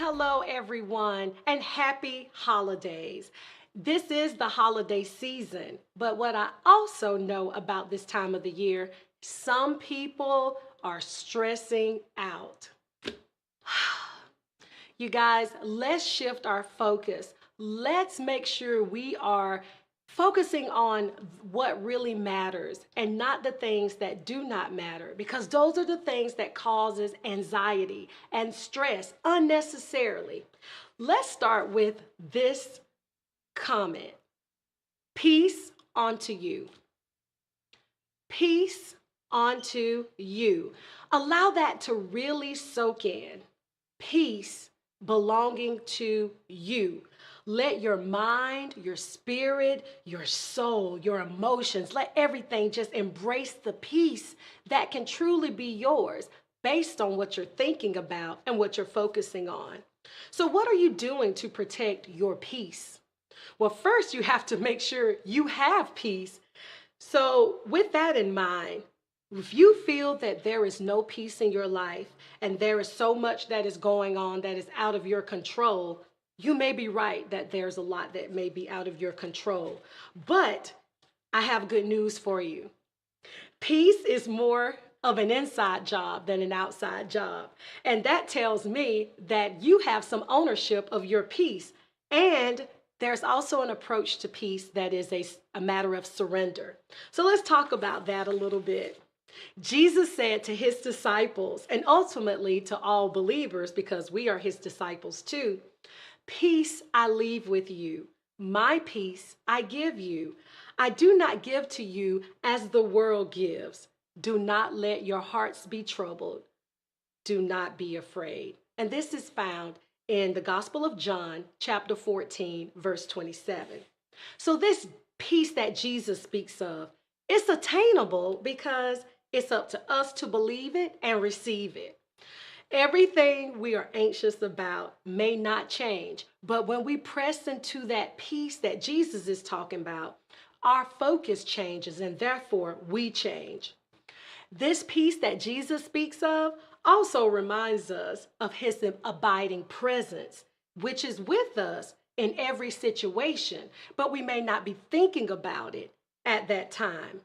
Hello, everyone, and happy holidays. This is the holiday season, but what I also know about this time of the year, some people are stressing out. You guys, let's shift our focus. Let's make sure we are focusing on what really matters and not the things that do not matter, because those are the things that causes anxiety and stress unnecessarily. Let's start with this comment. Peace unto you. Peace unto you. Allow that to really soak in. Peace belonging to you. Let your mind, your spirit, your soul, your emotions, let everything just embrace the peace that can truly be yours based on what you're thinking about and what you're focusing on. So, what are you doing to protect your peace? Well, first, you have to make sure you have peace. So, with that in mind, if you feel that there is no peace in your life and there is so much that is going on that is out of your control, you may be right that there's a lot that may be out of your control. But I have good news for you. Peace is more of an inside job than an outside job. And that tells me that you have some ownership of your peace. And there's also an approach to peace that is a matter of surrender. So let's talk about that a little bit. Jesus said to his disciples, and ultimately to all believers, because we are his disciples too, peace I leave with you. My peace I give you. I do not give to you as the world gives. Do not let your hearts be troubled. Do not be afraid. And this is found in the Gospel of John, chapter 14, verse 27. So this peace that Jesus speaks of, it's attainable because it's up to us to believe it and receive it. Everything we are anxious about may not change, but when we press into that peace that Jesus is talking about, our focus changes and therefore we change. This peace that Jesus speaks of also reminds us of his abiding presence, which is with us in every situation, but we may not be thinking about it at that time.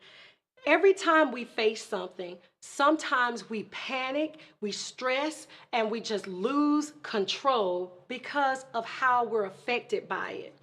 Every time we face something, sometimes we panic, we stress, and we just lose control because of how we're affected by it.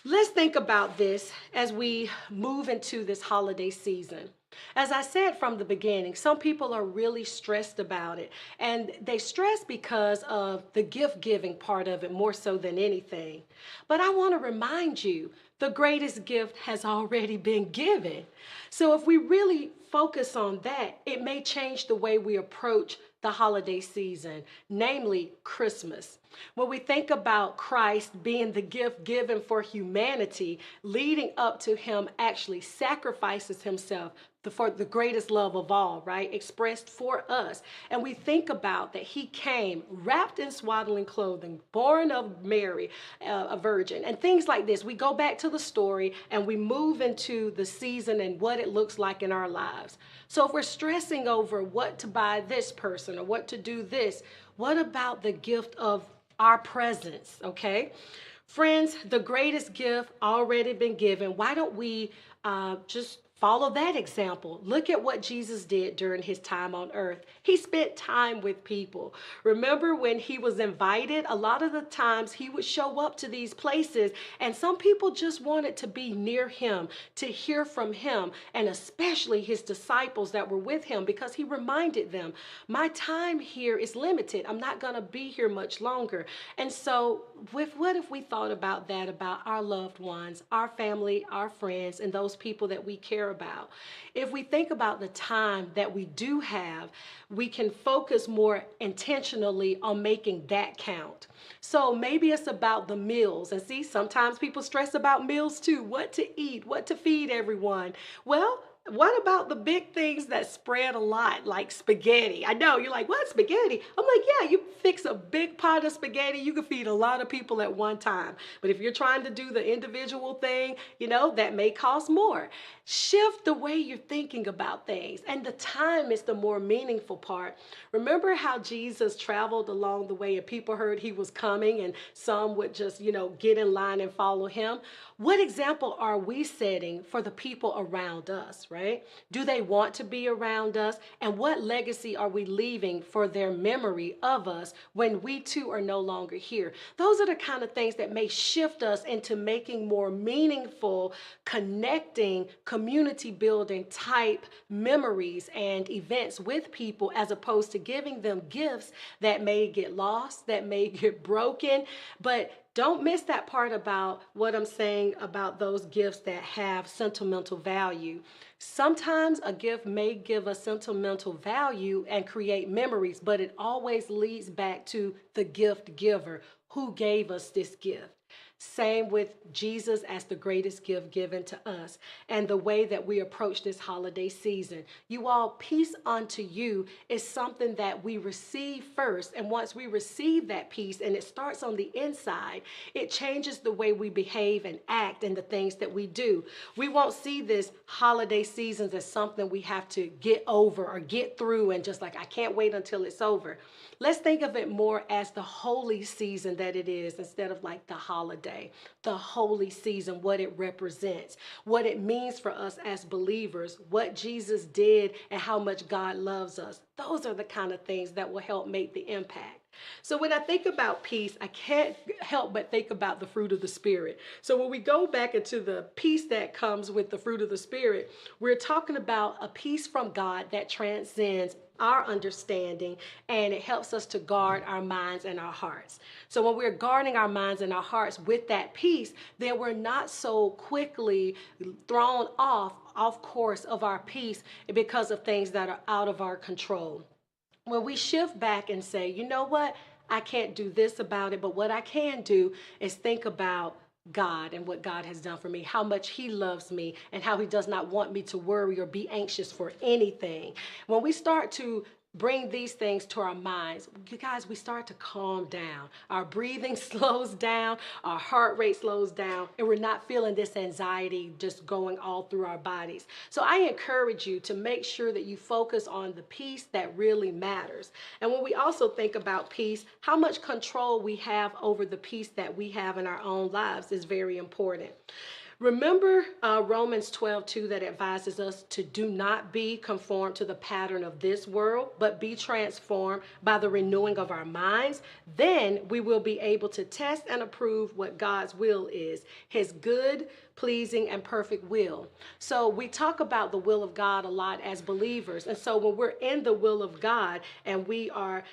Let's think about this as we move into this holiday season. As I said from the beginning, some people are really stressed about it, and they stress because of the gift giving part of it more so than anything. But I want to remind you, the greatest gift has already been given. So if we really focus on that, it may change the way we approach the holiday season, namely Christmas. When we think about Christ being the gift given for humanity, leading up to him actually sacrifices himself for the greatest love of all, right? Expressed for us. And we think about that he came wrapped in swaddling clothing, born of Mary, a virgin, and things like this. We go back to the story and we move into the season and what it looks like in our lives. So if we're stressing over what to buy this person or what to do this, what about the gift of our presence, okay? Friends, the greatest gift already been given. Why don't we just follow that example? Look at what Jesus did during his time on earth. He spent time with people. Remember when he was invited? A lot of the times he would show up to these places and some people just wanted to be near him, to hear from him, and especially his disciples that were with him, because he reminded them, my time here is limited. I'm not going to be here much longer. And so what if we thought about that, about our loved ones, our family, our friends, and those people that we care about? If we think about the time that we do have, we can focus more intentionally on making that count. So maybe it's about the meals. And see, sometimes people stress about meals too. What to eat, what to feed everyone. Well, What about the big things that spread a lot, like spaghetti? I know you're like, what, spaghetti? I'm like, yeah, you fix a big pot of spaghetti, you can feed a lot of people at one time. But if you're trying to do the individual thing, that may cost more. Shift the way you're thinking about things, and the time is the more meaningful part. Remember how Jesus traveled along the way and people heard he was coming, and some would just, get in line and follow him? What example are we setting for the people around us, right? Do they want to be around us? And what legacy are we leaving for their memory of us when we too are no longer here? Those are the kind of things that may shift us into making more meaningful, connecting, community building type memories and events with people, as opposed to giving them gifts that may get lost, that may get broken. But don't miss that part about what I'm saying about those gifts that have sentimental value. Sometimes a gift may give us sentimental value and create memories, but it always leads back to the gift giver who gave us this gift. Same with Jesus as the greatest gift given to us, and the way that we approach this holiday season. You all, peace unto you is something that we receive first. And once we receive that peace and it starts on the inside, it changes the way we behave and act and the things that we do. We won't see this holiday seasons as something we have to get over or get through and just like, I can't wait until it's over. Let's think of it more as the holy season that it is, instead of like the holiday. The holy season, what it represents, what it means for us as believers, what Jesus did, and how much God loves us. Those are the kind of things that will help make the impact. So when I think about peace, I can't help but think about the fruit of the Spirit. So when we go back into the peace that comes with the fruit of the Spirit, we're talking about a peace from God that transcends our understanding, and it helps us to guard our minds and our hearts. So when we're guarding our minds and our hearts with that peace, then we're not so quickly thrown off course of our peace because of things that are out of our control. When we shift back and say, you know what, I can't do this about it, but what I can do is think about God and what God has done for me, how much he loves me, and how he does not want me to worry or be anxious for anything. When we start to bring these things to our minds, you guys, we start to calm down. Our breathing slows down, our heart rate slows down, and we're not feeling this anxiety just going all through our bodies. So I encourage you to make sure that you focus on the peace that really matters. And when we also think about peace, how much control we have over the peace that we have in our own lives is very important. Remember Romans 12:2 that advises us to do not be conformed to the pattern of this world, but be transformed by the renewing of our minds. Then we will be able to test and approve what God's will is, his good, pleasing, and perfect will. So we talk about the will of God a lot as believers. And so when we're in the will of God and we are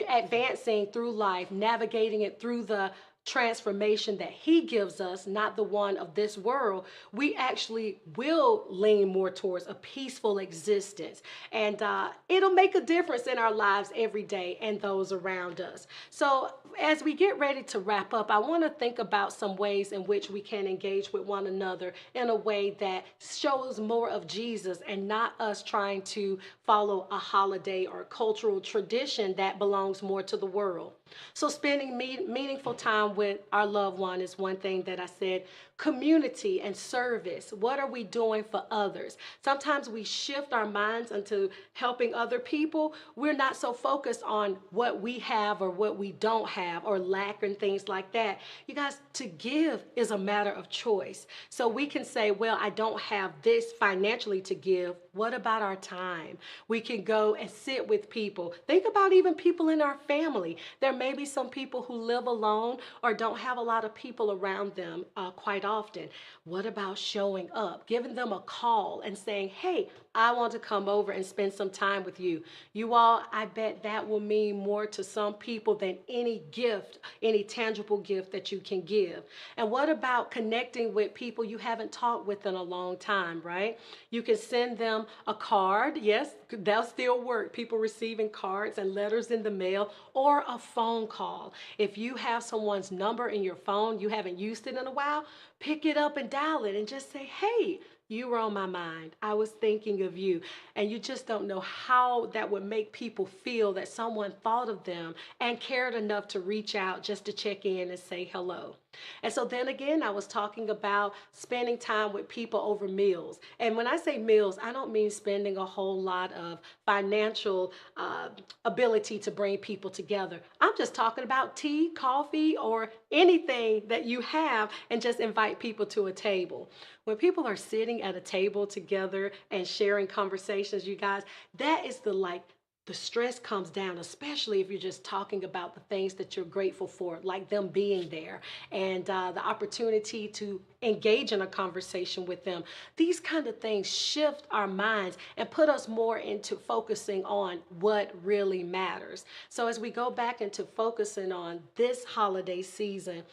advancing through life, navigating it through the transformation that he gives us, not the one of this world, we actually will lean more towards a peaceful existence. And it'll make a difference in our lives every day and those around us. So as we get ready to wrap up, I want to think about some ways in which we can engage with one another in a way that shows more of Jesus and not us trying to follow a holiday or cultural tradition that belongs more to the world. So spending meaningful time with our loved one is one thing that I said. Community and service. What are we doing for others? Sometimes we shift our minds into helping other people. We're not so focused on what we have or what we don't have or lack and things like that. You guys, to give is a matter of choice. So we can say, well, I don't have this financially to give. What about our time? We can go and sit with people. Think about even people in our family. There may be some people who live alone or don't have a lot of people around them quite often. What about showing up, giving them a call and saying, hey, I want to come over and spend some time with you. You all, I bet that will mean more to some people than any gift, any tangible gift that you can give. And what about connecting with people you haven't talked with in a long time, right? You can send them a card. Yes, that'll still work. People receiving cards and letters in the mail, or a phone call. If you have someone's number in your phone, you haven't used it in a while, pick it up and dial it and just say, hey, You were on my mind. I was thinking of you. And you just don't know how that would make people feel that someone thought of them and cared enough to reach out just to check in and say hello. And so then again, I was talking about spending time with people over meals. And when I say meals, I don't mean spending a whole lot of financial ability to bring people together. I'm just talking about tea, coffee, or anything that you have and just invite people to a table. When people are sitting at a table together and sharing conversations, you guys, that is the stress comes down, especially if you're just talking about the things that you're grateful for, like them being there and the opportunity to engage in a conversation with them. These kind of things shift our minds and put us more into focusing on what really matters. So as we go back into focusing on this holiday season,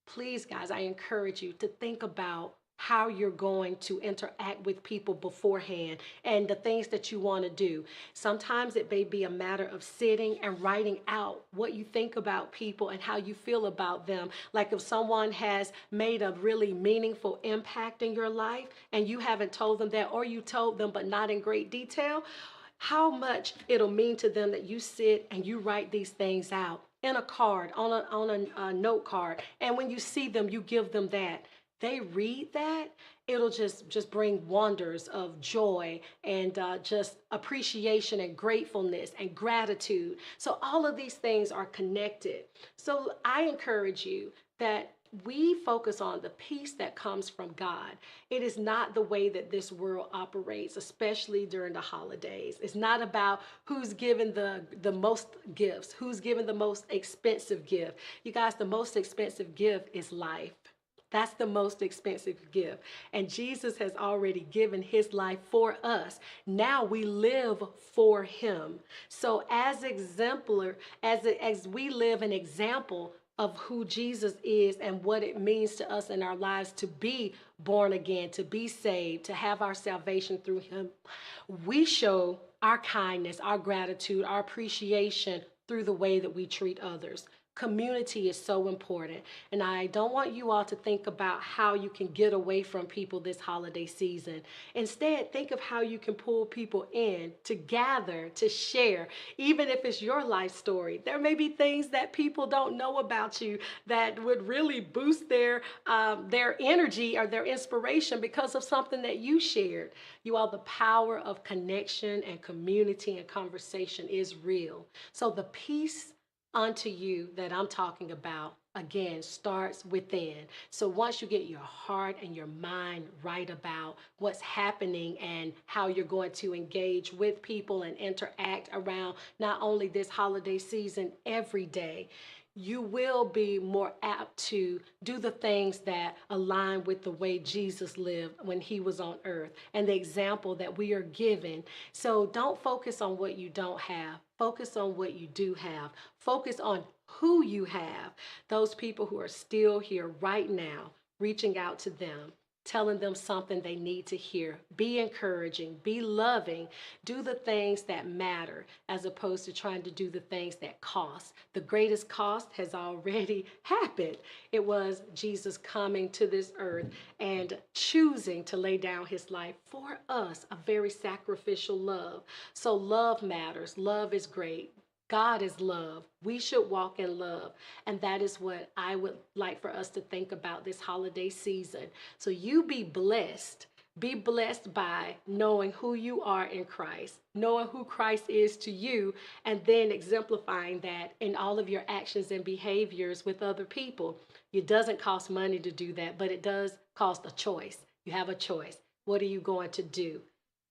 please, guys, I encourage you to think about how you're going to interact with people beforehand and the things that you want to do. Sometimes it may be a matter of sitting and writing out what you think about people and how you feel about them. Like if someone has made a really meaningful impact in your life and you haven't told them that, or you told them but not in great detail, how much it'll mean to them that you sit and you write these things out in a card, on a note card. And when you see them, you give them that. They read that, it'll just bring wonders of joy and just appreciation and gratefulness and gratitude. So all of these things are connected. So I encourage you that we focus on the peace that comes from God. It is not the way that this world operates, especially during the holidays. It's not about who's given the most gifts, who's given the most expensive gift. You guys, the most expensive gift is life. That's the most expensive gift. And Jesus has already given his life for us. Now we live for him. So as we live an example of who Jesus is and what it means to us in our lives to be born again, to be saved, to have our salvation through him, we show our kindness, our gratitude, our appreciation through the way that we treat others. Community is so important. And I don't want you all to think about how you can get away from people this holiday season. Instead, think of how you can pull people in to gather, to share, even if it's your life story. There may be things that people don't know about you that would really boost their energy or their inspiration because of something that you shared. You all, the power of connection and community and conversation is real. So the peace unto you that I'm talking about, again, starts within. So once you get your heart and your mind right about what's happening and how you're going to engage with people and interact around not only this holiday season, every day, you will be more apt to do the things that align with the way Jesus lived when he was on earth and the example that we are given. So don't focus on what you don't have. Focus on what you do have. Focus on who you have. Those people who are still here right now, reaching out to them, telling them something they need to hear. Be encouraging, be loving, do the things that matter as opposed to trying to do the things that cost. The greatest cost has already happened. It was Jesus coming to this earth and choosing to lay down his life for us, a very sacrificial love. So love matters. Love is great. God is love. We should walk in love. And that is what I would like for us to think about this holiday season. So you be blessed. Be blessed by knowing who you are in Christ, knowing who Christ is to you, and then exemplifying that in all of your actions and behaviors with other people. It doesn't cost money to do that, but it does cost a choice. You have a choice. What are you going to do?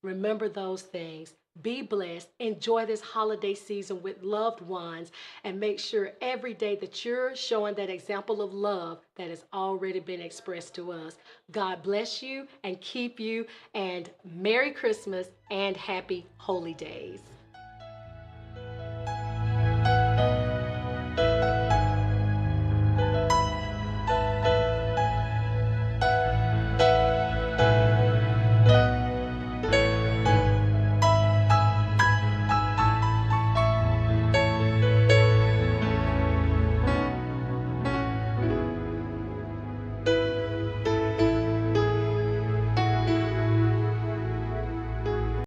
Remember those things. Be blessed. Enjoy this holiday season with loved ones and make sure every day that you're showing that example of love that has already been expressed to us. God bless you and keep you, and Merry Christmas and Happy Holy Days.